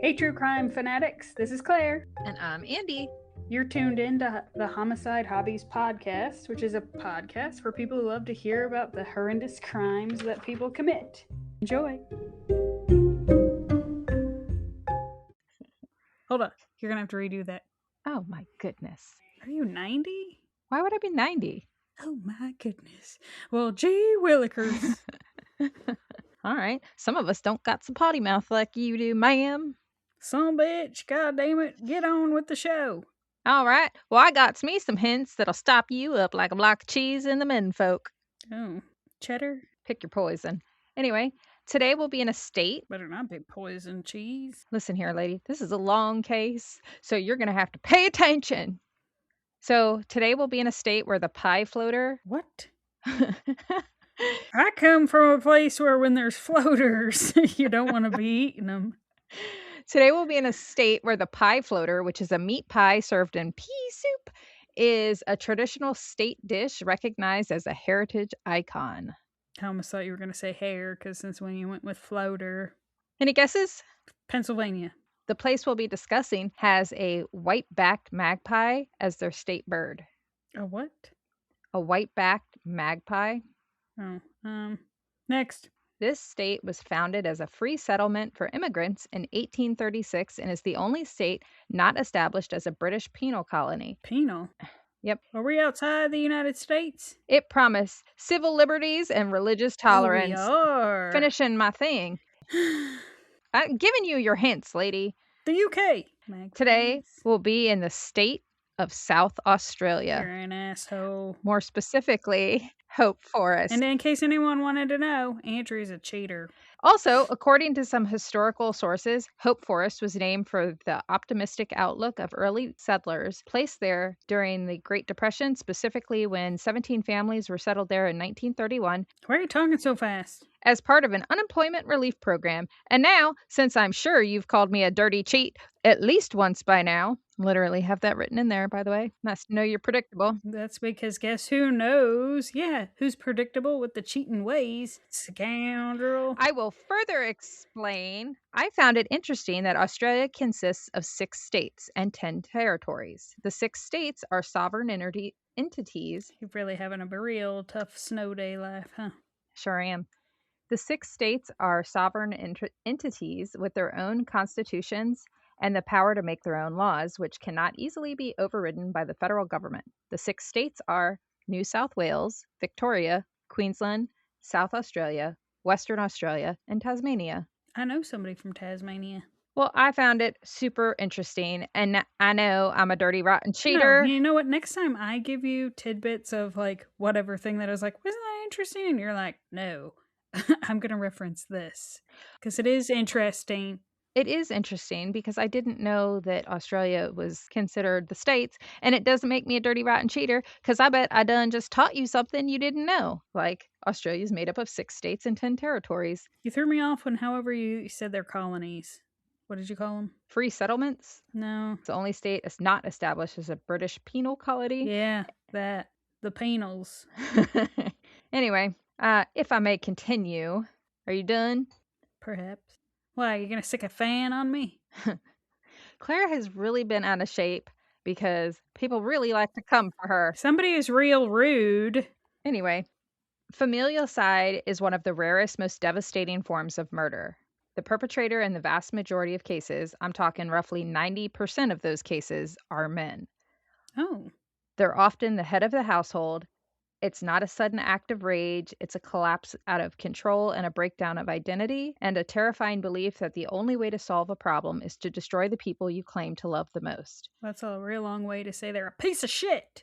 Hey, true crime fanatics, this is Claire. And I'm Andy. You're tuned in to the Homicide Hobbies podcast, which is a podcast for people who love to hear about the horrendous crimes that people commit. Enjoy. Hold on, you're gonna have to redo that. Oh my goodness. Are you 90? Why would I be 90? Oh my goodness. Well, gee willikers. All right. Some of us don't got some potty mouth like you do, ma'am. Son bitch, god damn it, get on with the show. All right. Well, I got me some hints that'll stop you up like a block of cheese in the menfolk. Oh, cheddar? Pick your poison. Anyway, today we'll be in a state. Better not be poison cheese. Listen here, lady. This is a long case, so you're going to have to pay attention. So today we'll be in a state where the pie floater. What? I come from a place where when there's floaters, you don't want to be eating them. Today we'll be in a state where the pie floater, which is a meat pie served in pea soup, is a traditional state dish recognized as a heritage icon. I almost thought you were going to say hair, because since when you went with floater. Any guesses? Pennsylvania. The place we'll be discussing has a white-backed magpie as their state bird. A what? A white-backed magpie. Oh, next. This state was founded as a free settlement for immigrants in 1836 and is the only state not established as a British penal colony. Penal? Yep. Are we outside the United States? It promised civil liberties and religious tolerance. Oh, we are. Finishing my thing. I'm giving you your hints, lady. The UK. Magpies. Today we'll be in the state of South Australia. You're an asshole. More specifically, Hope Forest. And in case anyone wanted to know, Andrew's a cheater. Also, according to some historical sources, Hope Forest was named for the optimistic outlook of early settlers placed there during the Great Depression, specifically when 17 families were settled there in 1931. Why are you talking so fast? As part of an unemployment relief program. And now, since I'm sure you've called me a dirty cheat at least once by now, literally have that written in there, by the way. Nice to know you're predictable. That's because guess who knows? Yeah, who's predictable with the cheating ways? Scoundrel. I will further explain. I found it interesting that Australia consists of 6 states and 10 territories. The 6 states are sovereign entities. You're really having a real tough snow day life, huh? Sure am. The 6 states are sovereign entities with their own constitutions and the power to make their own laws, which cannot easily be overridden by the federal government. The 6 states are New South Wales, Victoria, Queensland, South Australia, Western Australia, and Tasmania. I know somebody from Tasmania. Well, I found it super interesting, and I know I'm a dirty, rotten cheater. No, you know what? Next time I give you tidbits of like whatever thing that I was like, wasn't that interesting? And you're like, no. I'm going to reference this because it is interesting. It is interesting because I didn't know that Australia was considered the states, and it doesn't make me a dirty, rotten cheater because I bet I done just taught you something you didn't know. Like Australia's made up of 6 states and 10 territories. You threw me off when however you said they're colonies. What did you call them? Free settlements? No. It's the only state that's not established as a British penal colony. Yeah, that. The penals. Anyway. If I may continue, are you done? Perhaps. Why, you're going to stick a fan on me? Claire has really been out of shape because people really like to come for her. Somebody is real rude. Anyway, familicide is one of the rarest, most devastating forms of murder. The perpetrator in the vast majority of cases, I'm talking roughly 90% of those cases, are men. Oh. They're often the head of the household. It's not a sudden act of rage. It's a collapse out of control and a breakdown of identity and a terrifying belief that the only way to solve a problem is to destroy the people you claim to love the most. That's a real long way to say they're a piece of shit.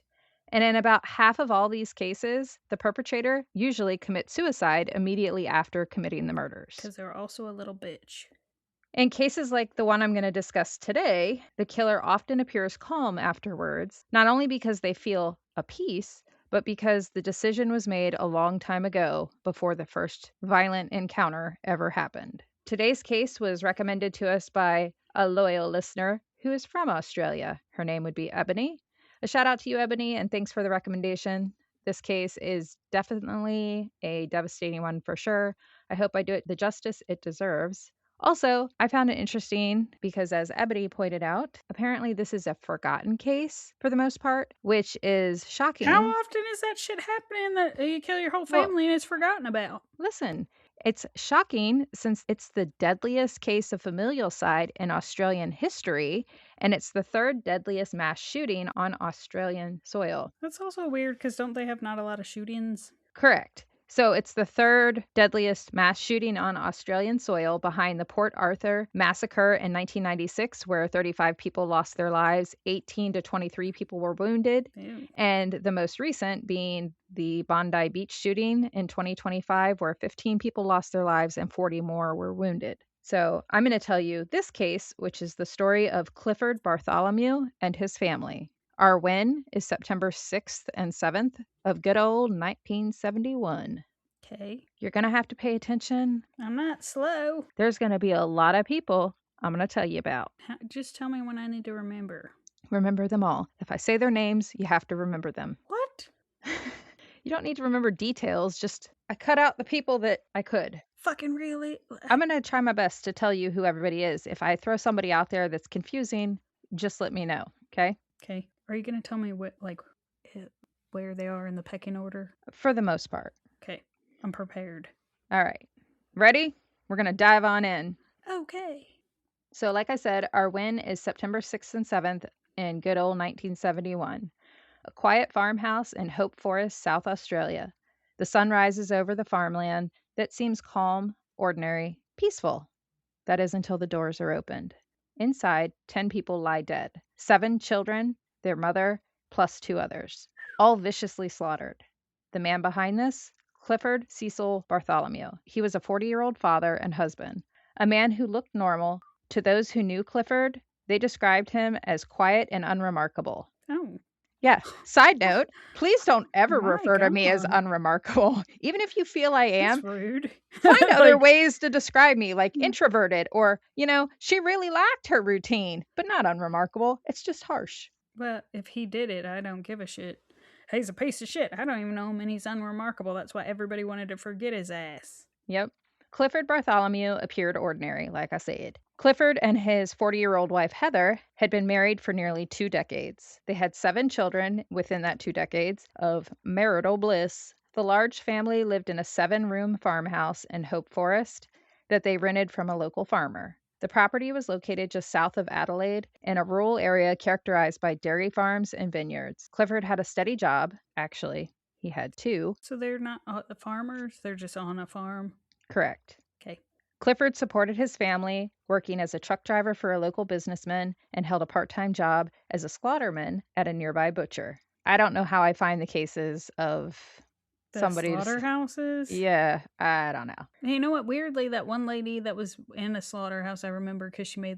And in about half of all these cases, the perpetrator usually commits suicide immediately after committing the murders. Because they're also a little bitch. In cases like the one I'm going to discuss today, the killer often appears calm afterwards, not only because they feel a peace, but because the decision was made a long time ago before the first violent encounter ever happened. Today's case was recommended to us by a loyal listener who is from Australia. Her name would be Ebony. A shout out to you, Ebony, and thanks for the recommendation. This case is definitely a devastating one for sure. I hope I do it the justice it deserves. Also, I found it interesting because, as Ebony pointed out, apparently this is a forgotten case for the most part, which is How shocking. often is that shit happening that you kill your whole Well, family and it's forgotten about? listen, it's shocking since it's the deadliest case of familial-side in Australian history, and it's the third deadliest mass shooting on Australian soil. That's also weird because don't they have not a lot of shootings? Correct. So it's the third deadliest mass shooting on Australian soil behind the Port Arthur massacre in 1996, where 35 people lost their lives, 18 to 23 people were wounded, Ew. and the most recent being the Bondi Beach shooting in 2025, where 15 people lost their lives and 40 more were wounded. So I'm going to tell you this case, which is the story of Clifford Bartholomew and his family. Our win is September 6th and 7th of good old 1971. Okay. You're going to have to pay attention. I'm not slow. There's going to be a lot of people I'm going to tell you about. Just tell me when I need to remember. Remember them all. If I say their names, you have to remember them. What? You don't need to remember details, just I cut out the people that I could. Fucking really? I'm going to try my best to tell you who everybody is. If I throw somebody out there that's confusing, just let me know, okay? Okay. Are you going to tell me what, where they are in the pecking order? For the most part. Okay. I'm prepared. All right. Ready? We're going to dive on in. Okay. So, like I said, our win is September 6th and 7th in good old 1971. A quiet farmhouse in Hope Forest, South Australia. The sun rises over the farmland that seems calm, ordinary, peaceful. That is until the doors are opened. Inside, 10 people lie dead. 7 children, their mother, plus 2 others, all viciously slaughtered. The man behind this? Clifford Cecil Bartholomew. He was a 40-year-old father and husband, a man who looked normal. To those who knew Clifford, they described him as quiet and unremarkable. Oh. Yeah. Side note, please don't ever My refer to me as God. unremarkable. Even if you feel I am, That's rude. find other Like, ways to describe me, like introverted or, she really lacked her routine, but not unremarkable. It's just harsh. but if he did it, I don't give a shit. He's a piece of shit. I don't even know him and he's unremarkable. That's why everybody wanted to forget his ass. Yep. Clifford Bartholomew appeared ordinary, like I said. Clifford and his 40-year-old wife, Heather, had been married for nearly 2 decades. They had 7 children within that 2 decades of marital bliss. The large family lived in a 7-room farmhouse in Hope Forest that they rented from a local farmer. The property was located just south of Adelaide in a rural area characterized by dairy farms and vineyards. Clifford had a steady job, actually. He had 2. So they're not farmers, they're just on a farm. Correct. Okay. Clifford supported his family, working as a truck driver for a local businessman, and held a part-time job as a slaughterman at a nearby butcher. I don't know how I find the cases of The somebody's... slaughterhouses? Yeah, I don't know. And you know what? Weirdly, that one lady that was in a slaughterhouse, I remember because she made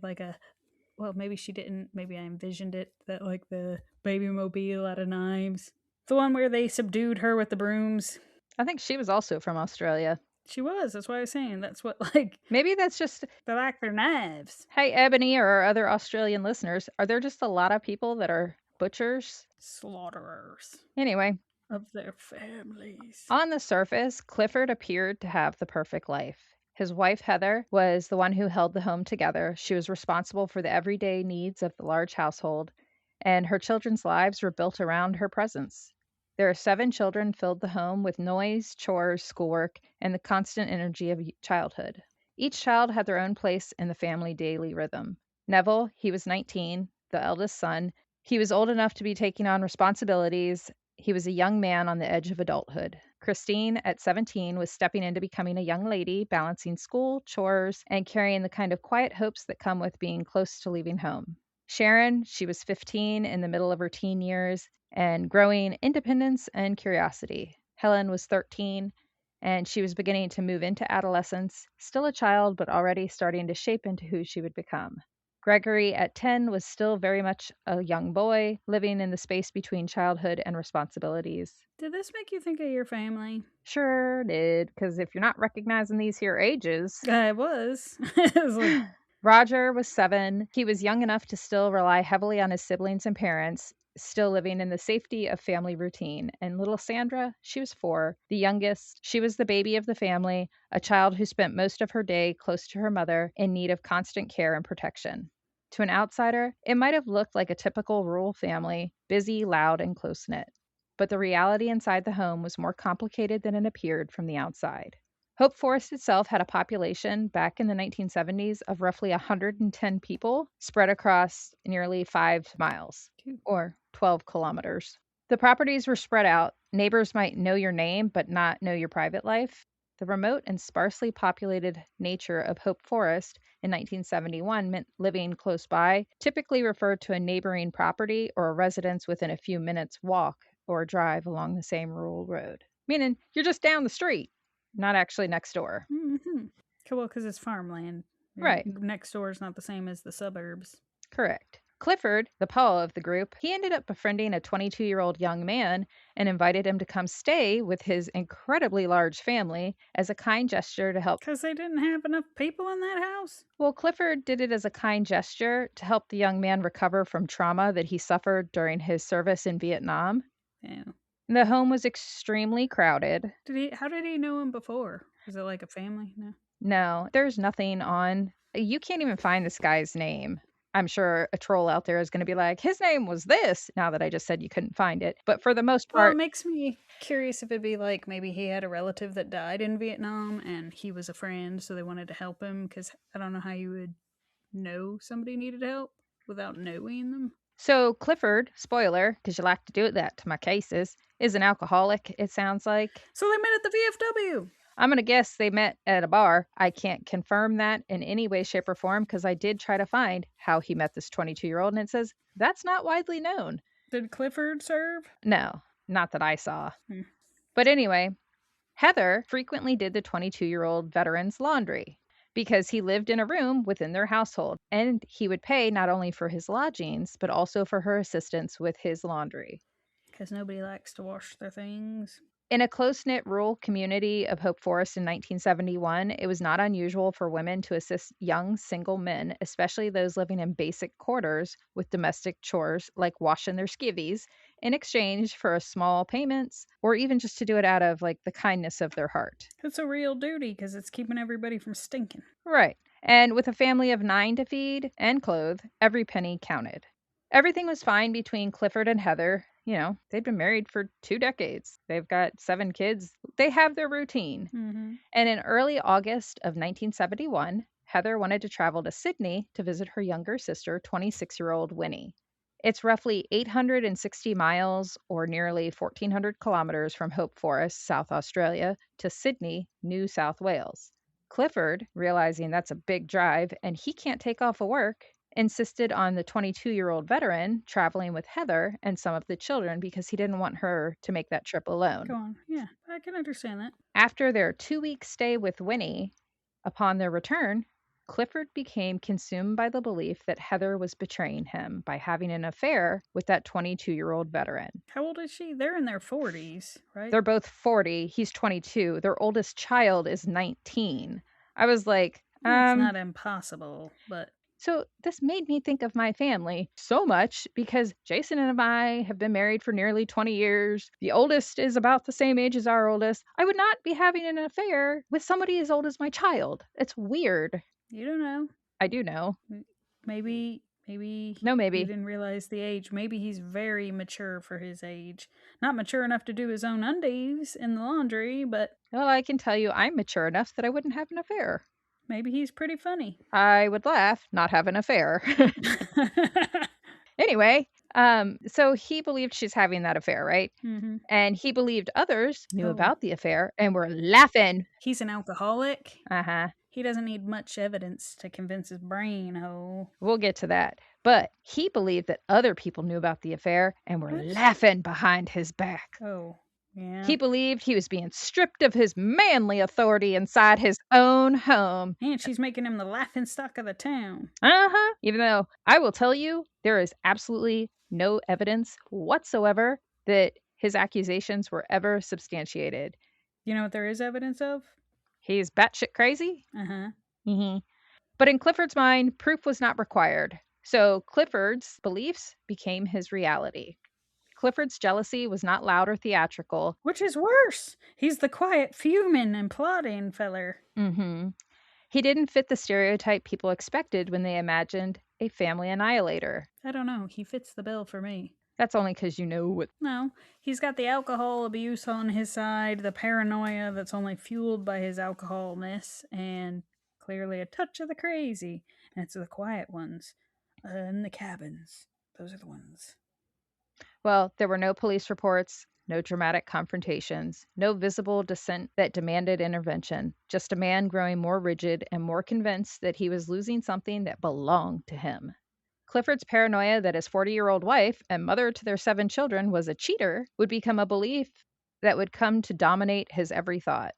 well, maybe she didn't, maybe I envisioned it, that like the baby mobile out of knives. The one where they subdued her with the brooms. I think she was also from Australia. She was. That's what I was saying. That's what, Maybe that's just... they like their knives. Hey, Ebony or our other Australian listeners, are there just a lot of people that are butchers? Slaughterers. Anyway. Of their families. On the surface, Clifford appeared to have the perfect life. His wife, Heather, was the one who held the home together. She was responsible for the everyday needs of the large household, and her children's lives were built around her presence. Their 7 children filled the home with noise, chores, schoolwork, and the constant energy of childhood. Each child had their own place in the family daily rhythm. Neville, he was 19, the eldest son. He was old enough to be taking on responsibilities. He was a young man on the edge of adulthood. Christine, at 17, was stepping into becoming a young lady, balancing school, chores, and carrying the kind of quiet hopes that come with being close to leaving home. Sharon, she was 15, in the middle of her teen years, and growing independence and curiosity. Helen was 13, and she was beginning to move into adolescence, still a child, but already starting to shape into who she would become. Gregory, at 10, was still very much a young boy, living in the space between childhood and responsibilities. Did this make you think of your family? Sure did, because if you're not recognizing these here ages... I was. It was like... Roger was 7. He was young enough to still rely heavily on his siblings and parents. still living in the safety of family routine. And little Sandra, she was 4, the youngest. She was the baby of the family, a child who spent most of her day close to her mother in need of constant care and protection. To an outsider, it might have looked like a typical rural family, busy, loud, and close knit. But the reality inside the home was more complicated than it appeared from the outside. Hope Forest itself had a population back in the 1970s of roughly 110 people spread across nearly 5 miles or 12 kilometers. The properties were spread out. Neighbors might know your name, but not know your private life. The remote and sparsely populated nature of Hope Forest in 1971 meant living close by typically referred to a neighboring property or a residence within a few minutes' walk or drive along the same rural road, meaning you're just down the street, not actually next door. Mm-hmm. Well, because it's farmland. Right. Next door is not the same as the suburbs. Correct. Clifford, the Paul of the group, he ended up befriending a 22-year-old young man and invited him to come stay with his incredibly large family as a kind gesture to help. Because they didn't have enough people in that house? Well, Clifford did it as a kind gesture to help the young man recover from trauma that he suffered during his service in Vietnam. Yeah. The home was extremely crowded. How did he know him before? Was it like a family? No. No, there's nothing on. You can't even find this guy's name. I'm sure a troll out there is going to be like, his name was this, now that I just said you couldn't find it. But for the most Well, part, it makes me curious if it'd be like maybe he had a relative that died in Vietnam and he was a friend, so they wanted to help him, because I don't know how you would know somebody needed help without knowing them. so Clifford, spoiler, because you like to do that to my cases, is an alcoholic, it sounds like. So they met at the VFW. I'm going to guess they met at a bar. I can't confirm that in any way, shape, or form because I did try to find how he met this 22-year-old, and it says that's not widely known. Did Clifford serve? No, not that I saw. Hmm. But anyway, Heather frequently did the 22-year-old veteran's laundry because he lived in a room within their household, and he would pay not only for his lodgings, but also for her assistance with his laundry. Because nobody likes to wash their things. In a close-knit rural community of Hope Forest in 1971, it was not unusual for women to assist young single men, especially those living in basic quarters, with domestic chores like washing their skivvies in exchange for small payments or even just to do it out of like the kindness of their heart. It's a real duty because it's keeping everybody from stinking. Right. And with a family of 9 to feed and clothe, every penny counted. Everything was fine between Clifford and Heather. You know, they've been married for 2 decades. They've got 7 kids. They have their routine. Mm-hmm. And in early August of 1971, Heather wanted to travel to Sydney to visit her younger sister, 26-year-old Winnie. It's roughly 860 miles or nearly 1,400 kilometers from Hope Forest, South Australia, to Sydney, New South Wales. Clifford, realizing that's a big drive and he can't take off of work, insisted on the 22-year-old veteran traveling with Heather and some of the children because he didn't want her to make that trip alone. Go on. Yeah, I can understand that. After their 2-week stay with Winnie, upon their return, Clifford became consumed by the belief that Heather was betraying him by having an affair with that 22-year-old veteran. How old is she? They're in their 40s, right? They're both 40. He's 22. Their oldest child is 19. I was like, It's not impossible, but So this made me think of my family so much because Jason and I have been married for nearly 20 years. The oldest is about the same age as our oldest. I would not be having an affair with somebody as old as my child. It's weird. you don't know. I do know. Maybe No, maybe. you didn't realize the age. Maybe he's very mature for his age. Not mature enough to do his own undies in the laundry, but Well, I can tell you I'm mature enough that I wouldn't have an affair. maybe he's pretty funny. I would laugh, not have an affair. Anyway, so he believed she's having that affair, right? Mm-hmm. And he believed others knew Oh. about the affair and were laughing. He's an alcoholic. Uh-huh. He doesn't need much evidence to convince his brain. We'll get to that. But he believed that other people knew about the affair and were What? laughing behind his back. Oh, yeah. He believed he was being stripped of his manly authority inside his own home. And she's making him the laughing stock of the town. Uh-huh. Even though I will tell you, there is absolutely no evidence whatsoever that his accusations were ever substantiated. You know what there is evidence of? He's batshit crazy. Uh-huh. Mm-hmm. But in Clifford's mind, proof was not required. So Clifford's beliefs became his reality. Clifford's jealousy was not loud or theatrical. Which is worse. He's the quiet, fuming, and plotting feller. Mm-hmm. He didn't fit the stereotype people expected when they imagined a family annihilator. I don't know. He fits the bill for me. That's only because you know what. No, he's got the alcohol abuse on his side, the paranoia that's only fueled by his alcoholness, and clearly a touch of the crazy. And it's the quiet ones in the cabins. Those are the ones. Well, there were no police reports, no dramatic confrontations, no visible dissent that demanded intervention, just a man growing more rigid and more convinced that he was losing something that belonged to him. Clifford's paranoia that his 40-year-old wife and mother to their 7 children was a cheater would become a belief that would come to dominate his every thought.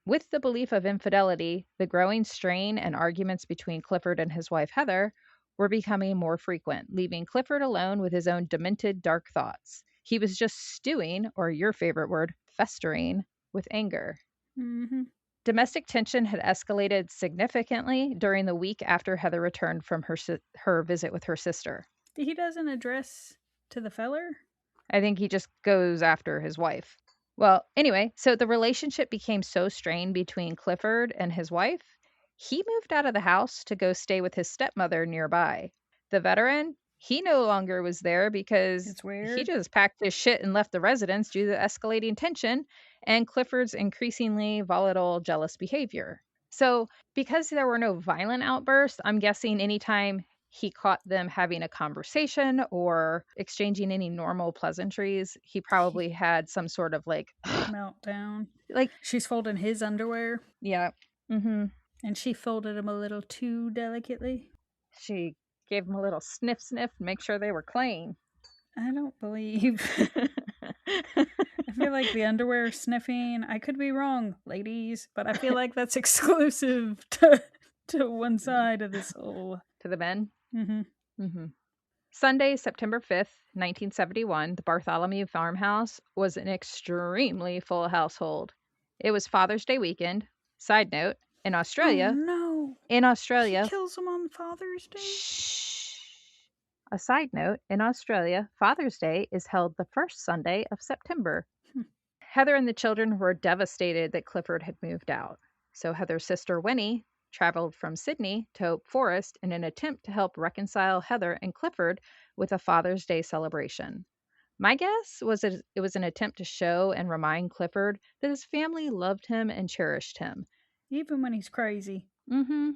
With the belief of infidelity, the growing strain and arguments between Clifford and his wife Heather were becoming more frequent, leaving Clifford alone with his own demented, dark thoughts. He was just stewing, or your favorite word, festering, with anger. Mm-hmm. Domestic tension had escalated significantly during the week after Heather returned from her visit with her sister. He doesn't address to the feller? I think he just goes after his wife. Well, anyway, so the relationship became so strained between Clifford and his wife, he moved out of the house to go stay with his stepmother nearby. The veteran, he no longer was there because It's weird. he just packed his shit and left the residence due to the escalating tension and Clifford's increasingly volatile, jealous behavior. So, because there were no violent outbursts, I'm guessing anytime he caught them having a conversation or exchanging any normal pleasantries, he probably had some sort of like meltdown. like She's folding his underwear. Yeah. Mm-hmm. And she folded them a little too delicately. She gave him a little sniff and make sure they were clean. I don't believe. I feel like the underwear sniffing, I could be wrong, ladies, but I feel like that's exclusive to one side of this whole. To the men? Mm-hmm. Mm-hmm. Sunday, September 5th, 1971, the Bartholomew farmhouse was an extremely full household. It was Father's Day weekend. Side note, in Australia. Oh, no. In Australia. He kills them on Father's Day? Shh. A side note, in Australia, Father's Day is held the first Sunday of September. Heather and the children were devastated that Clifford had moved out. So Heather's sister Winnie traveled from Sydney to Hope Forest in an attempt to help reconcile Heather and Clifford with a Father's Day celebration. My guess was that it was an attempt to show and remind Clifford that his family loved him and cherished him. Even when he's crazy. Mm-hmm.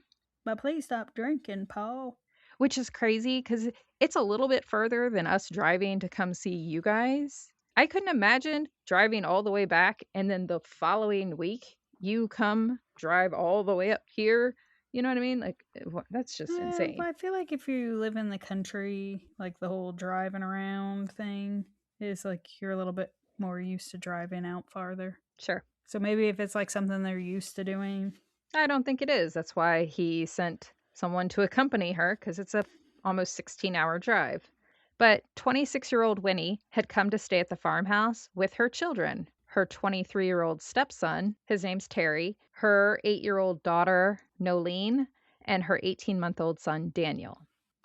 But please stop drinking, Paul. Which is crazy because it's a little bit further than us driving to come see you guys. I couldn't imagine driving all the way back and then the following week you come drive all the way up here. You know what I mean? Like, that's just insane. But I feel like if you live in the country, like the whole driving around thing is like you're a little bit more used to driving out farther. Sure. So maybe if it's like something they're used to doing. I don't think it is. That's why he sent someone to accompany her because it's a almost 16-hour drive. But 26-year-old Winnie had come to stay at the farmhouse with her children, her 23-year-old stepson, his name's Terry, her 8-year-old daughter, Nolene, and her 18-month-old son, Daniel.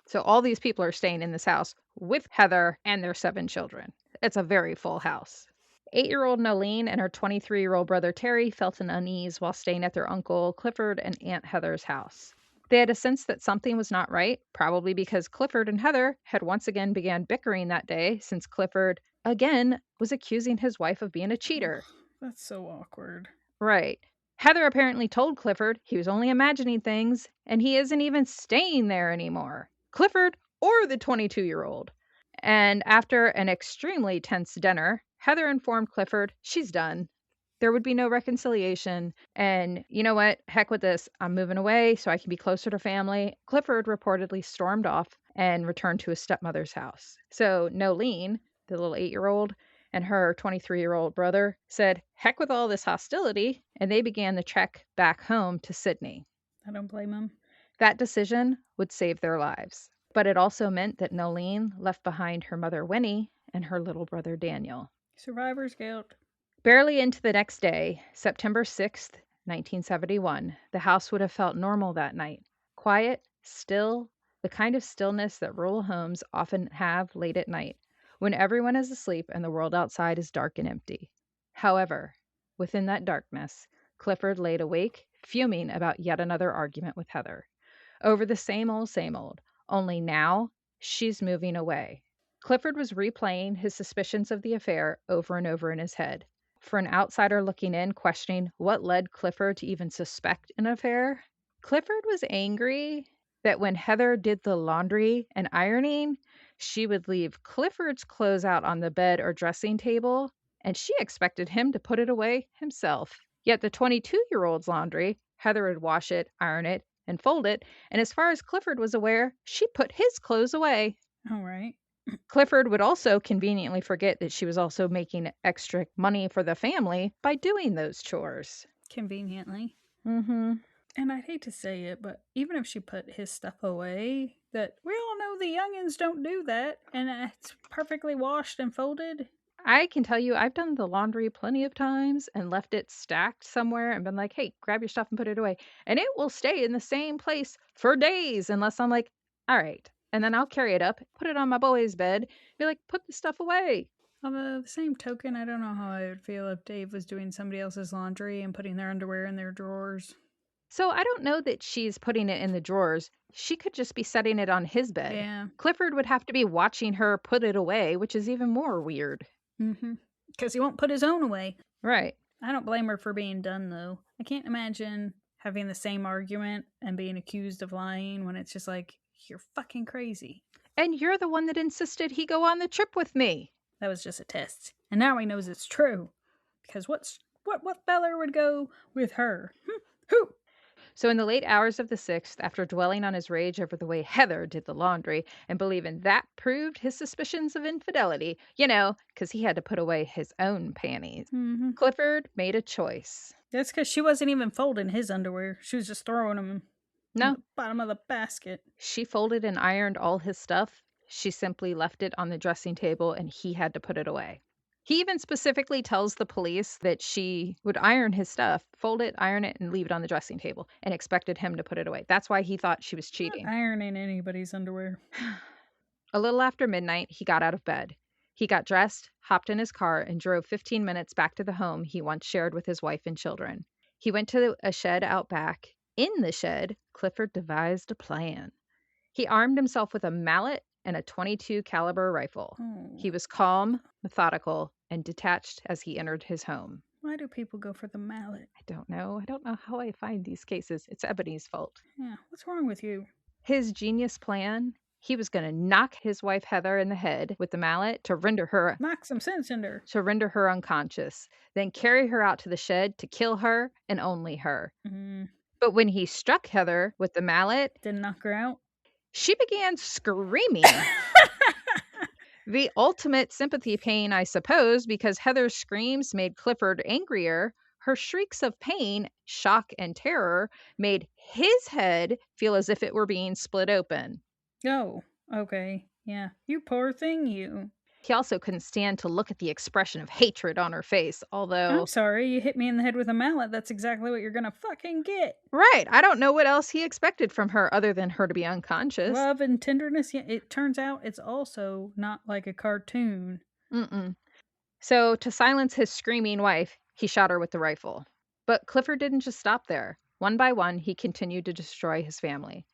So all these people are staying in this house with Heather and their 7 children. It's a very full house. 8-year-old Nolene and her 23-year-old brother Terry felt an unease while staying at their uncle Clifford and Aunt Heather's house. They had a sense that something was not right, probably because Clifford and Heather had once again began bickering that day since Clifford, again, was accusing his wife of being a cheater. That's so awkward. Right. Heather apparently told Clifford he was only imagining things, and he isn't even staying there anymore. Clifford or the 22-year-old. And after an extremely tense dinner, Heather informed Clifford she's done. There would be no reconciliation. And you know what? Heck with this. I'm moving away so I can be closer to family. Clifford reportedly stormed off and returned to his stepmother's house. So Nolene, the little 8-year-old, and her 23-year-old brother said, heck with all this hostility, and they began the trek back home to Sydney. I don't blame them. That decision would save their lives. But it also meant that Nolene left behind her mother Winnie and her little brother Daniel. Survivor's guilt. Barely into the next day, September 6th, 1971, the house would have felt normal that night. Quiet, still, the kind of stillness that rural homes often have late at night, when everyone is asleep and the world outside is dark and empty. However, within that darkness, Clifford laid awake, fuming about yet another argument with Heather. Over the same old, only now she's moving away. Clifford was replaying his suspicions of the affair over and over in his head. For an outsider looking in, questioning what led Clifford to even suspect an affair, Clifford was angry that when Heather did the laundry and ironing, she would leave Clifford's clothes out on the bed or dressing table, and she expected him to put it away himself. Yet the 22-year-old's laundry, Heather would wash it, iron it, and fold it, and as far as Clifford was aware, she put his clothes away. All right. Clifford would also conveniently forget that she was also making extra money for the family by doing those chores. Conveniently. Mm-hmm. And I'd hate to say it, but even if she put his stuff away, that we all know the youngins don't do that, and it's perfectly washed and folded. I can tell you I've done the laundry plenty of times and left it stacked somewhere and been like, hey, grab your stuff and put it away. And it will stay in the same place for days unless I'm like, all right. And then I'll carry it up, put it on my boy's bed, be like, put the stuff away. On the same token, I don't know how I would feel if Dave was doing somebody else's laundry and putting their underwear in their drawers. So I don't know that she's putting it in the drawers. She could just be setting it on his bed. Yeah. Clifford would have to be watching her put it away, which is even more weird. Mm-hmm. Because he won't put his own away. Right. I don't blame her for being done, though. I can't imagine having the same argument and being accused of lying when it's just like, you're fucking crazy. And you're the one that insisted he go on the trip with me. That was just a test. And now he knows it's true. Because what feller would go with her? Who? So in the late hours of the 6th, after dwelling on his rage over the way Heather did the laundry and believing that proved his suspicions of infidelity, because he had to put away his own panties, Clifford made a choice. That's because she wasn't even folding his underwear. She was just throwing them in the bottom of the basket. She folded and ironed all his stuff. She simply left it on the dressing table and he had to put it away. He even specifically tells the police that she would iron his stuff, fold it, iron it, and leave it on the dressing table and expected him to put it away. That's why he thought she was cheating. Not ironing anybody's underwear. A little after midnight, he got out of bed. He got dressed, hopped in his car, and drove 15 minutes back to the home he once shared with his wife and children. He went to a shed out back. In the shed, Clifford devised a plan. He armed himself with a mallet and a .22 caliber rifle. He was calm, methodical, and detached as he entered his home. Why do people go for the mallet? I don't know. I don't know how I find these cases. It's Ebony's fault. Yeah, what's wrong with you? His genius plan, he was going to knock his wife Heather in the head with the mallet to render her Knock some sense into her. To render her unconscious, then carry her out to the shed to kill her and only her. But when he struck Heather with the mallet, didn't knock her out. She began screaming. The ultimate sympathy pain, I suppose, because Heather's screams made Clifford angrier. Her shrieks of pain, shock, and terror made his head feel as if it were being split open. Oh, okay. Yeah. You poor thing, you. He also couldn't stand to look at the expression of hatred on her face, although... I'm sorry, you hit me in the head with a mallet. That's exactly what you're gonna fucking get. Right. I don't know what else he expected from her other than her to be unconscious. Love and tenderness. Yeah, it turns out it's also not like a cartoon. So to silence his screaming wife, he shot her with the rifle. But Clifford didn't just stop there. One by one, he continued to destroy his family.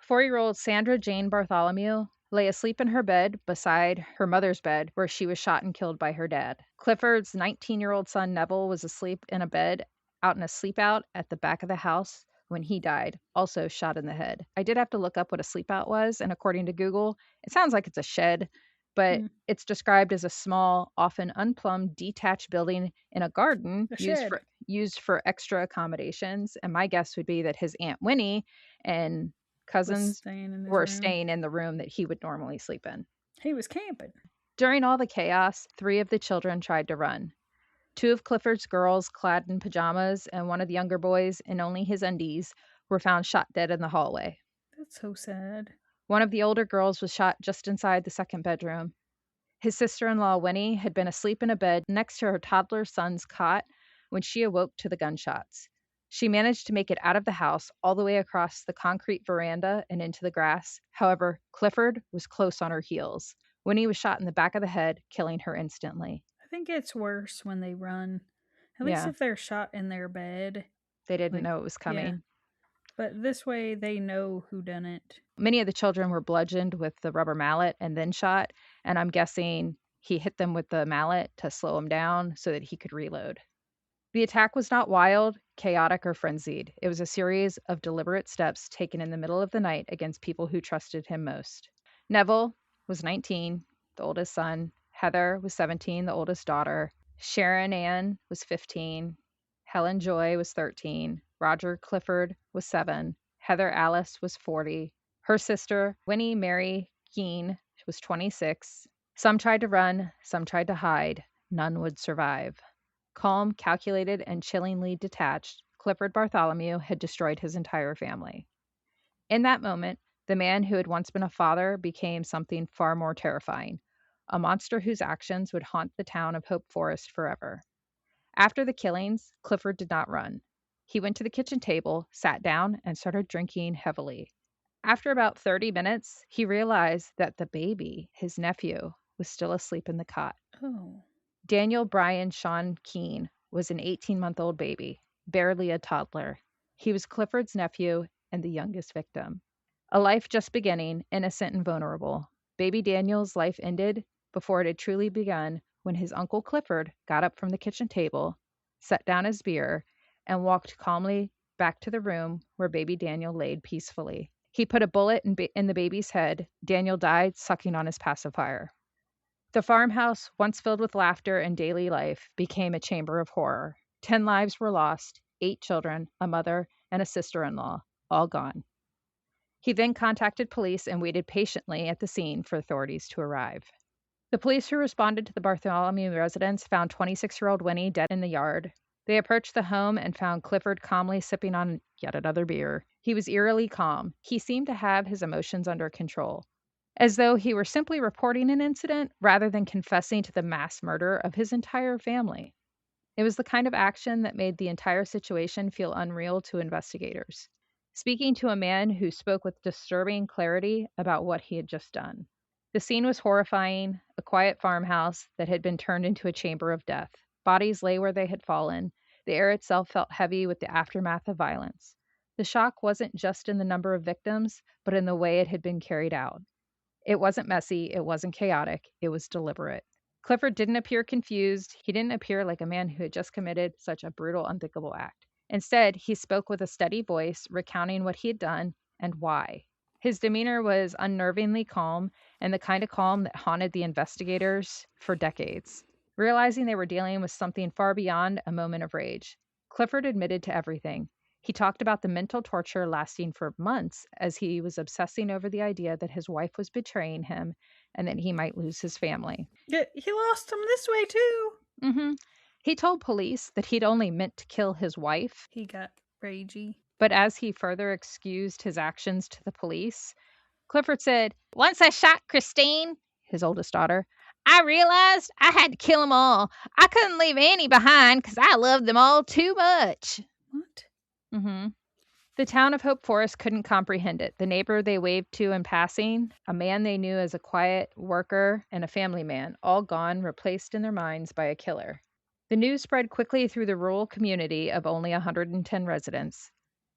4-year-old Sandra Jane Bartholomew lay asleep in her bed beside her mother's bed where she was shot and killed by her dad. Clifford's 19-year-old son Neville was asleep in a bed out in a sleep out at the back of the house when he died, also shot in the head. I did have to look up what a sleep out was, and according to Google, it sounds like it's a shed, but it's described as a small, often unplumbed, detached building in a garden used for extra accommodations. And my guess would be that his Aunt Winnie and cousins were staying in the room that he would normally sleep in. He was camping. During all the chaos, 3 of the children tried to run. 2 of Clifford's girls, clad in pajamas, and one of the younger boys in only his undies, were found shot dead in the hallway. That's so sad. One of the older girls was shot just inside the second bedroom. His sister-in-law, Winnie, had been asleep in a bed next to her toddler son's cot when she awoke to the gunshots. She managed to make it out of the house all the way across the concrete veranda and into the grass. However, Clifford was close on her heels. Winnie was shot in the back of the head, killing her instantly. I think it's worse when they run. At least Yeah. if they're shot in their bed. They didn't Like, know it was yeah. coming. But this way they know who done it. Many of the children were bludgeoned with the rubber mallet and then shot, and I'm guessing he hit them with the mallet to slow them down so that he could reload. The attack was not wild, chaotic, or frenzied. It was a series of deliberate steps taken in the middle of the night against people who trusted him most. Neville was 19, the oldest son. Heather was 17, the oldest daughter. Sharon Ann was 15. Helen Joy was 13. Roger Clifford was 7. Heather Alice was 40. Her sister, Winnie Mary Keene, was 26. Some tried to run, some tried to hide. None would survive. Calm, calculated, and chillingly detached, Clifford Bartholomew had destroyed his entire family. In that moment, the man who had once been a father became something far more terrifying, a monster whose actions would haunt the town of Hope Forest forever. After the killings, Clifford did not run. He went to the kitchen table, sat down, and started drinking heavily. After about 30 minutes, he realized that the baby, his nephew, was still asleep in the cot. Oh. Daniel Bryan Sean Keene was an 18-month-old baby, barely a toddler. He was Clifford's nephew and the youngest victim. A life just beginning, innocent and vulnerable. Baby Daniel's life ended before it had truly begun when his Uncle Clifford got up from the kitchen table, set down his beer, and walked calmly back to the room where baby Daniel laid peacefully. He put a bullet in the baby's head. Daniel died sucking on his pacifier. The farmhouse, once filled with laughter and daily life, became a chamber of horror. 10 lives were lost, 8 children, a mother, and a sister-in-law, all gone. He then contacted police and waited patiently at the scene for authorities to arrive. The police who responded to the Bartholomew residence found 26-year-old Winnie dead in the yard. They approached the home and found Clifford calmly sipping on yet another beer. He was eerily calm. He seemed to have his emotions under control, as though he were simply reporting an incident rather than confessing to the mass murder of his entire family. It was the kind of action that made the entire situation feel unreal to investigators, speaking to a man who spoke with disturbing clarity about what he had just done. The scene was horrifying, a quiet farmhouse that had been turned into a chamber of death. Bodies lay where they had fallen. The air itself felt heavy with the aftermath of violence. The shock wasn't just in the number of victims, but in the way it had been carried out. It wasn't messy, it wasn't chaotic, it was deliberate. Clifford didn't appear confused. He didn't appear like a man who had just committed such a brutal, unthinkable act. Instead, he spoke with a steady voice, recounting what he had done and why. His demeanor was unnervingly calm, and the kind of calm that haunted the investigators for decades. Realizing they were dealing with something far beyond a moment of rage, Clifford admitted to everything. He talked about the mental torture lasting for months as he was obsessing over the idea that his wife was betraying him and that he might lose his family. Yeah, he lost him this way too. He told police that he'd only meant to kill his wife. He got ragey. But as he further excused his actions to the police, Clifford said, "Once I shot Christine," his oldest daughter, "I realized I had to kill them all. I couldn't leave any behind because I loved them all too much." What? The town of Hope Forest couldn't comprehend it. The neighbor they waved to in passing, a man they knew as a quiet worker and a family man, all gone, replaced in their minds by a killer. The news spread quickly through the rural community of only 110 residents,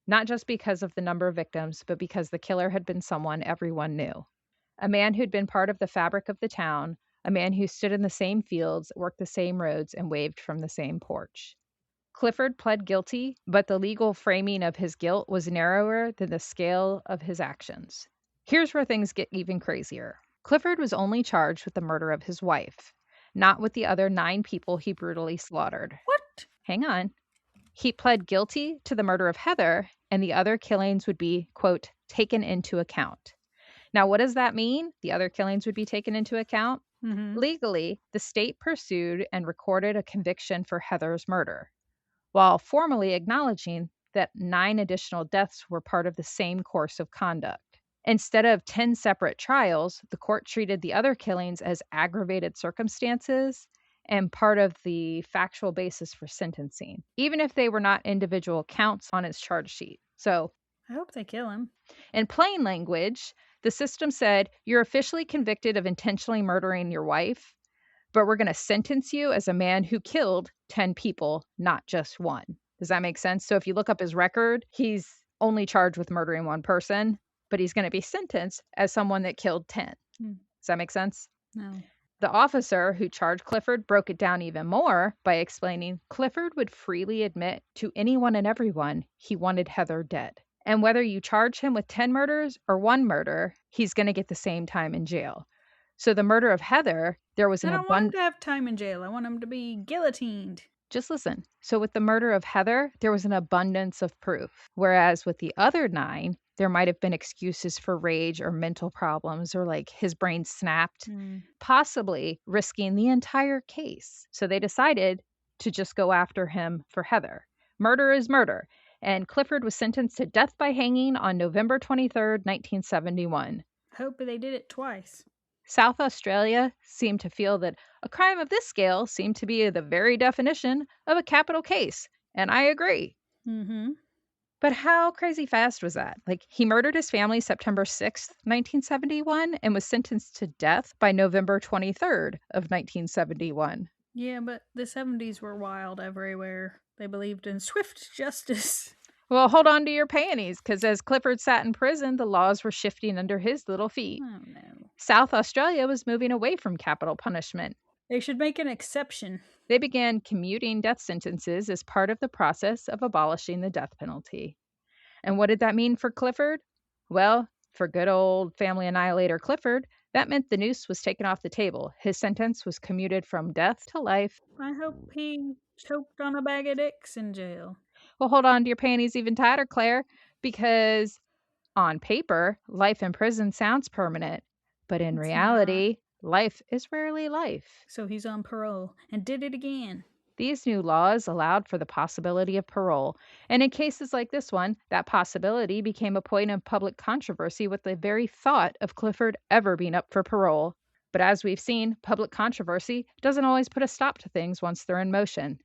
not just because of the number of victims, but because the killer had been someone everyone knew. A man who'd been part of the fabric of the town, a man who stood in the same fields, worked the same roads, and waved from the same porch. Clifford pled guilty, but the legal framing of his guilt was narrower than the scale of his actions. Here's where things get even crazier. Clifford was only charged with the murder of his wife, not with the other 9 people he brutally slaughtered. What? Hang on. He pled guilty to the murder of Heather, and the other killings would be, quote, taken into account. Now, what does that mean? The other killings would be taken into account? Legally, the state pursued and recorded a conviction for Heather's murder, while formally acknowledging that 9 additional deaths were part of the same course of conduct. Instead of 10 separate trials, the court treated the other killings as aggravated circumstances and part of the factual basis for sentencing, even if they were not individual counts on its charge sheet. So, I hope they kill him. in plain language, The system said, "You're officially convicted of intentionally murdering your wife, but we're going to sentence you as a man who killed 10 people, not just one." Does that make sense? So if you look up his record, he's only charged with murdering one person, but he's going to be sentenced as someone that killed 10. Hmm. Does that make sense? No. The officer who charged Clifford broke it down even more by explaining Clifford would freely admit to anyone and everyone he wanted Heather dead. And whether you charge him with 10 murders or one murder, he's going to get the same time in jail. So the murder of Heather, there was I an don't want him abundant. to have time in jail. I want him to be guillotined. Just listen. So with the murder of Heather, there was an abundance of proof. Whereas with the other 9, there might have been excuses for rage or mental problems or like his brain snapped, possibly risking the entire case. So they decided to just go after him for Heather. Murder is murder. And Clifford was sentenced to death by hanging on November 23rd, 1971. Hope they did it twice. South Australia seemed to feel that a crime of this scale seemed to be the very definition of a capital case, and I agree. Mm-hmm. But how crazy fast was that? Like, he murdered his family September 6th, 1971, and was sentenced to death by November 23rd of 1971. Yeah, but the 70s were wild everywhere. They believed in swift justice. Well, hold on to your panties, because as Clifford sat in prison, the laws were shifting under his little feet. Oh, no. South Australia was moving away from capital punishment. They should make an exception. They began commuting death sentences as part of the process of abolishing the death penalty. And what did that mean for Clifford? Well, for good old family annihilator Clifford, that meant the noose was taken off the table. His sentence was commuted from death to life. I hope he choked on a bag of dicks in jail. Well, hold on to your panties even tighter, Claire, because on paper, life in prison sounds permanent, but in reality, life is rarely life. So he's on parole and did it again. These new laws allowed for the possibility of parole, and in cases like this one, that possibility became a point of public controversy with the very thought of Clifford ever being up for parole. But as we've seen, public controversy doesn't always put a stop to things once they're in motion.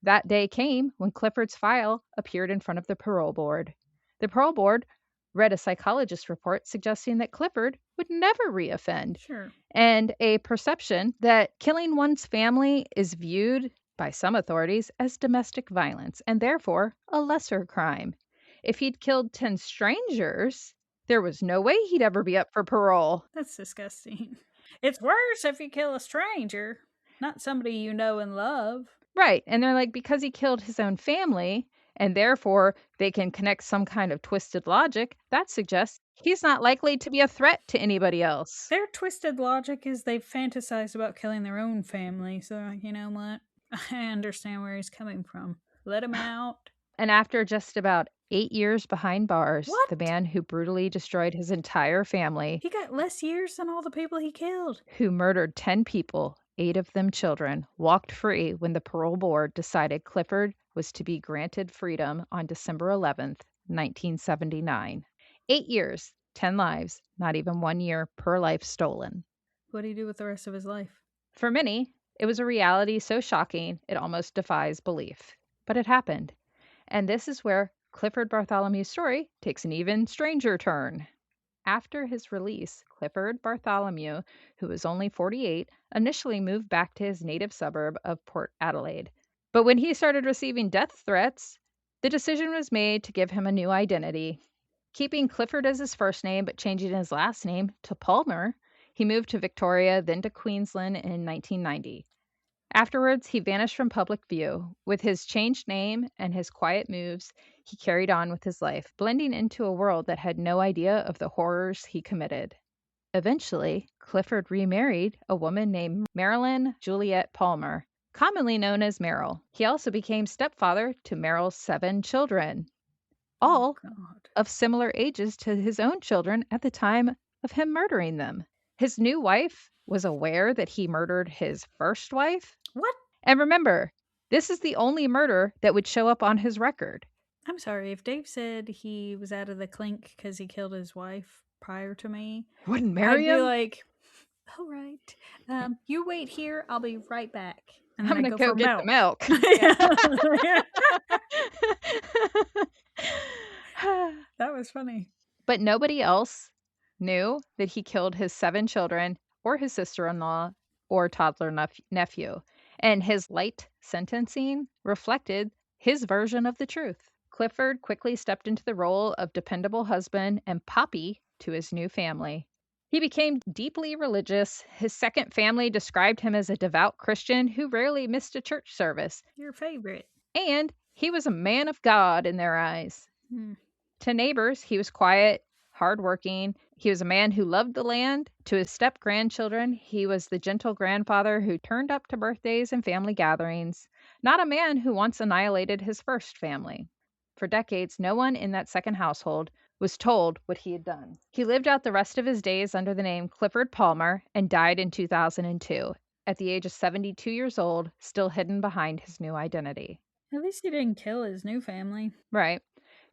That day came when Clifford's file appeared in front of the parole board. The parole board read a psychologist's report suggesting that Clifford would never reoffend, Sure. and a perception that killing one's family is viewed by some authorities as domestic violence and therefore a lesser crime. If he'd killed 10 strangers, there was no way he'd ever be up for parole. That's disgusting. It's worse if you kill a stranger, not somebody you know and love. Right. And they're like, because he killed his own family and therefore they can connect some kind of twisted logic, that suggests he's not likely to be a threat to anybody else. Their twisted logic is they've fantasized about killing their own family. So, you know what? I understand where he's coming from. Let him out. And after just about 8 years behind bars, What? the man who brutally destroyed his entire family, He got less years than all the people he killed. who murdered 10 people, 8 of them children, walked free when the parole board decided Clifford was to be granted freedom on December 11th, 1979. 8 years, 10 lives, not even 1 year per life stolen. What did he do with the rest of his life? For many, it was a reality so shocking it almost defies belief. But it happened. And this is where Clifford Bartholomew's story takes an even stranger turn. After his release, Clifford Bartholomew, who was only 48, initially moved back to his native suburb of Port Adelaide. But when he started receiving death threats, the decision was made to give him a new identity. Keeping Clifford as his first name but changing his last name to Palmer, he moved to Victoria, then to Queensland in 1990. Afterwards, he vanished from public view. With his changed name and his quiet moves, he carried on with his life, blending into a world that had no idea of the horrors he committed. Eventually, Clifford remarried a woman named Marilyn Juliet Palmer, commonly known as Merrill. He also became stepfather to Merrill's 7 children, all of similar ages to his own children at the time of him murdering them. His new wife was aware that he murdered his first wife. What? And remember, this is the only murder that would show up on his record. I'm sorry, if Dave said he was out of the clink because he killed his wife prior to me, Wouldn't marry him? I'd be like, all right, you wait here, I'll be right back. And I'm then going I'd to go for get milk. the milk. That was funny. But nobody else knew that he killed his 7 children or his sister-in-law or toddler nephew, and his light sentencing reflected his version of the truth. Clifford quickly stepped into the role of dependable husband and papi to his new family. He became deeply religious. His second family described him as a devout Christian who rarely missed a church service, Your favorite. and he was a man of God in their eyes. To neighbors, he was quiet, hardworking. He was a man who loved the land. To his step grandchildren, he was the gentle grandfather who turned up to birthdays and family gatherings, not a man who once annihilated his first family. For decades, no one in that second household was told what he had done. He lived out the rest of his days under the name Clifford Palmer and died in 2002 at the age of 72 years old, still hidden behind his new identity. At least he didn't kill his new family. Right.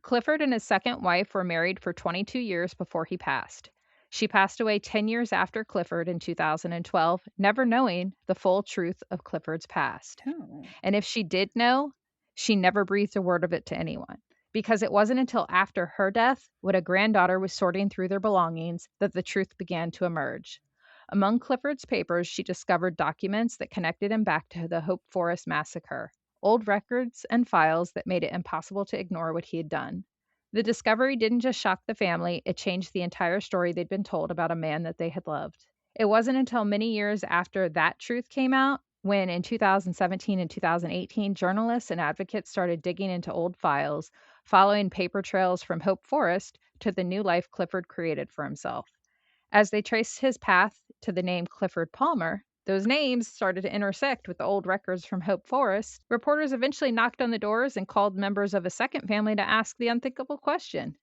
Clifford and his second wife were married for 22 years before he passed. She passed away 10 years after Clifford in 2012, never knowing the full truth of Clifford's past. Oh. And if she did know, she never breathed a word of it to anyone, because it wasn't until after her death, when a granddaughter was sorting through their belongings, that the truth began to emerge. Among Clifford's papers, she discovered documents that connected him back to the Hope Forest massacre, old records and files that made it impossible to ignore what he had done. The discovery didn't just shock the family, it changed the entire story they'd been told about a man that they had loved. It wasn't until many years after that truth came out, when in 2017 and 2018, journalists and advocates started digging into old files, following paper trails from Hope Forest to the new life Clifford created for himself. As they traced his path to the name Clifford Palmer, those names started to intersect with the old records from Hope Forest. Reporters eventually knocked on the doors and called members of a second family to ask the unthinkable question.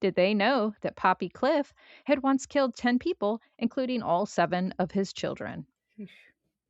Did they know that Poppy Cliff had once killed 10 people, including all 7 of his children?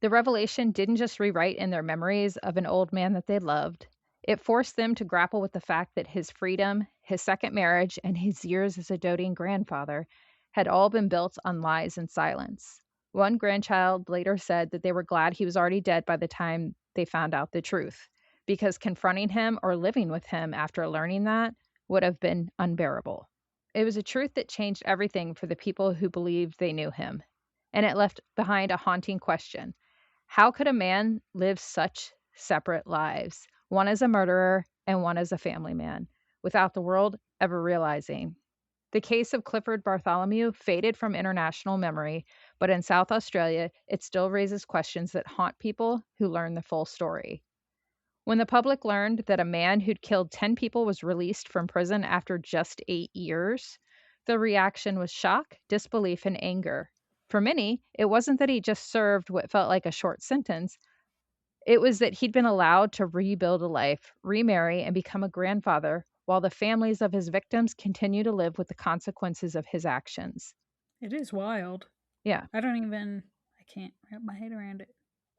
The revelation didn't just rewrite in their memories of an old man that they loved. It forced them to grapple with the fact that his freedom, his second marriage, and his years as a doting grandfather had all been built on lies and silence. One grandchild later said that they were glad he was already dead by the time they found out the truth, because confronting him or living with him after learning that would have been unbearable. It was a truth that changed everything for the people who believed they knew him, and it left behind a haunting question. How could a man live such separate lives, one as a murderer and one as a family man, without the world ever realizing? The case of Clifford Bartholomew faded from international memory, but in South Australia, it still raises questions that haunt people who learn the full story. When the public learned that a man who'd killed 10 people was released from prison after just 8 years, the reaction was shock, disbelief, and anger. For many, it wasn't that he just served what felt like a short sentence. It was that he'd been allowed to rebuild a life, remarry, and become a grandfather, while the families of his victims continue to live with the consequences of his actions. It is wild. Yeah. I can't wrap my head around it.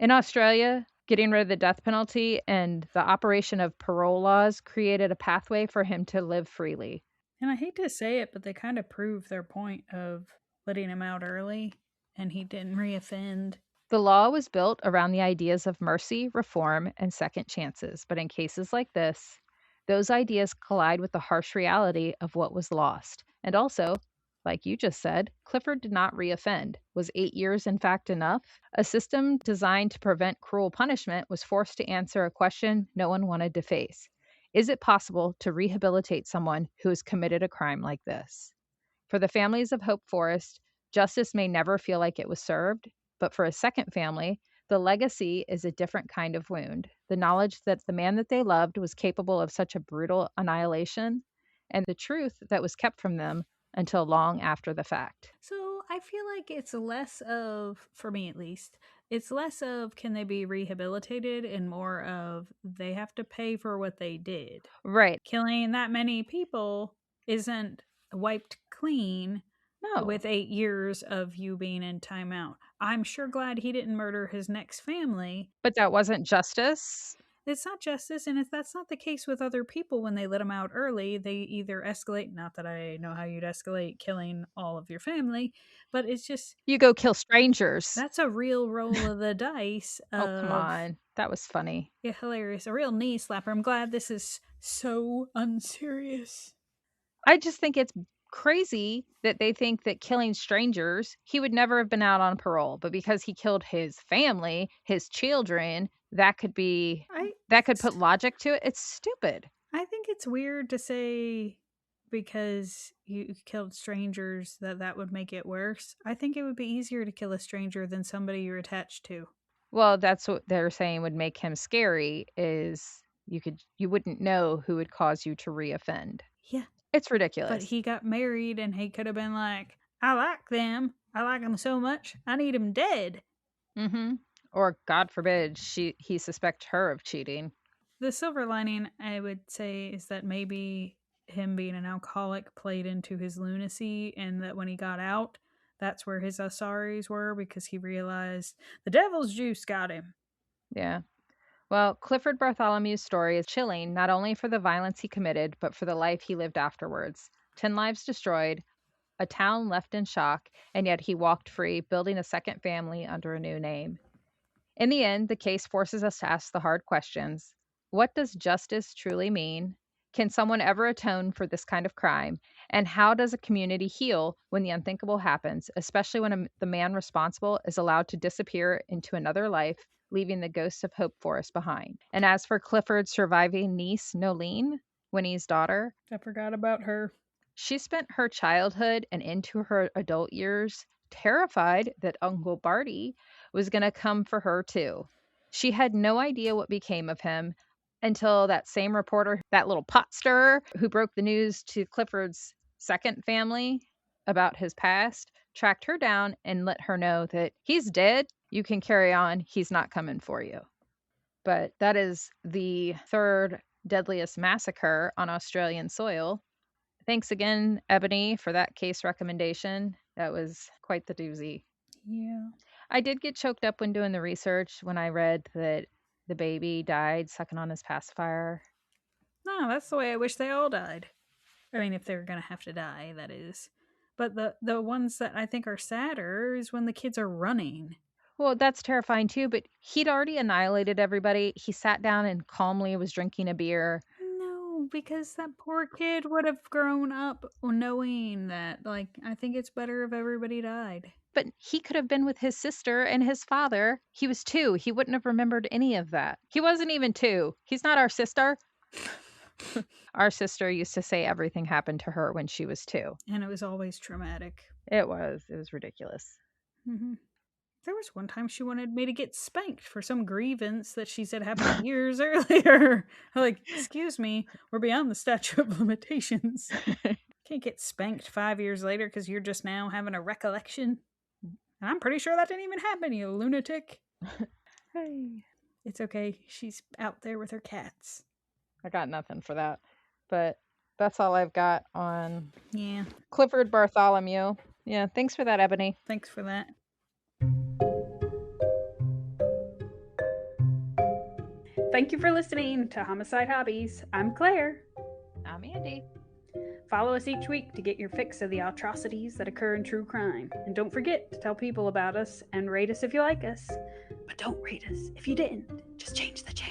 In Australia, getting rid of the death penalty and the operation of parole laws created a pathway for him to live freely. And I hate to say it, but they kind of prove their point of letting him out early and he didn't reoffend. The law was built around the ideas of mercy, reform, and second chances, but in cases like this, those ideas collide with the harsh reality of what was lost. And also, like you just said, Clifford did not reoffend. Was 8 years in fact enough? A system designed to prevent cruel punishment was forced to answer a question no one wanted to face. Is it possible to rehabilitate someone who has committed a crime like this? For the families of Hope Forest, justice may never feel like it was served, but for a second family, the legacy is a different kind of wound. The knowledge that the man that they loved was capable of such a brutal annihilation, and the truth that was kept from them until long after the fact. So I feel like it's less of, for me at least, it's less of can they be rehabilitated and more of they have to pay for what they did. Right. Killing that many people isn't wiped clean No. with 8 years of you being in timeout. I'm sure glad he didn't murder his next family. But that wasn't justice. It's not justice, and if that's not the case with other people when they let them out early, they either escalate, not that I know how you'd escalate killing all of your family, but it's just... You go kill strangers. That's a real roll of the dice of... Oh, come on. That was funny. Yeah, hilarious. A real knee slapper. I'm glad this is so unserious. I just think it's crazy that they think that killing strangers, he would never have been out on parole. But because he killed his family, his children, that could put logic to it. It's stupid. I think it's weird to say because you killed strangers that would make it worse. I think it would be easier to kill a stranger than somebody you're attached to. Well, that's what they're saying would make him scary is you wouldn't know who would cause you to reoffend. Yeah. It's But ridiculous. he got married and he could have been like, I like them. I like them so much. I need them dead. Mm-hmm. Or God forbid he suspect her of cheating. The silver lining, I would say, is that maybe him being an alcoholic played into his lunacy, and that when he got out, that's where his asaris were because he realized the devil's juice got him. Yeah. Well, Clifford Bartholomew's story is chilling not only for the violence he committed, but for the life he lived afterwards. 10 lives destroyed, a town left in shock, and yet he walked free, building a second family under a new name. In the end, the case forces us to ask the hard questions. What does justice truly mean? Can someone ever atone for this kind of crime? And how does a community heal when the unthinkable happens, especially when the man responsible is allowed to disappear into another life, leaving the ghost of Hope Forest behind? And as for Clifford's surviving niece, Nolene, Winnie's daughter, I forgot about her. she spent her childhood and into her adult years terrified that Uncle Barty was going to come for her too. She had no idea what became of him until that same reporter, that little pot stirrer who broke the news to Clifford's second family about his past, tracked her down and let her know that he's dead. You can carry on. He's not coming for you. But that is the third deadliest massacre on Australian soil. Thanks again, Ebony, for that case recommendation. That was quite the doozy. Yeah. I did get choked up when doing the research when I read that the baby died sucking on his pacifier. No, that's the way I wish they all died. I mean, if they were going to have to die, that is. But the ones that I think are sadder is when the kids are running. Well, that's terrifying too, but he'd already annihilated everybody. He sat down and calmly was drinking a beer. No, because that poor kid would have grown up knowing that. Like, I think it's better if everybody died. But he could have been with his sister and his father. He was 2. He wouldn't have remembered any of that. He wasn't even 2. He's not our sister. Our sister used to say everything happened to her when she was 2. And it was always traumatic. It was ridiculous. Mm-hmm. There was one time she wanted me to get spanked for some grievance that she said happened years earlier. I'm like, excuse me, we're beyond the statute of limitations. Can't get spanked 5 years later because you're just now having a recollection. And I'm pretty sure that didn't even happen, you lunatic. Hey. It's okay. She's out there with her cats. I got nothing for that. But that's all I've got on Yeah. Clifford Bartholomew. Yeah, thanks for that, Ebony. Thanks for that. Thank you for listening to Homicide Hobbies. I'm Claire. I'm Andy. Follow us each week to get your fix of the atrocities that occur in true crime. And don't forget to tell people about us and rate us if you like us. But don't rate us if you didn't. Just change the channel.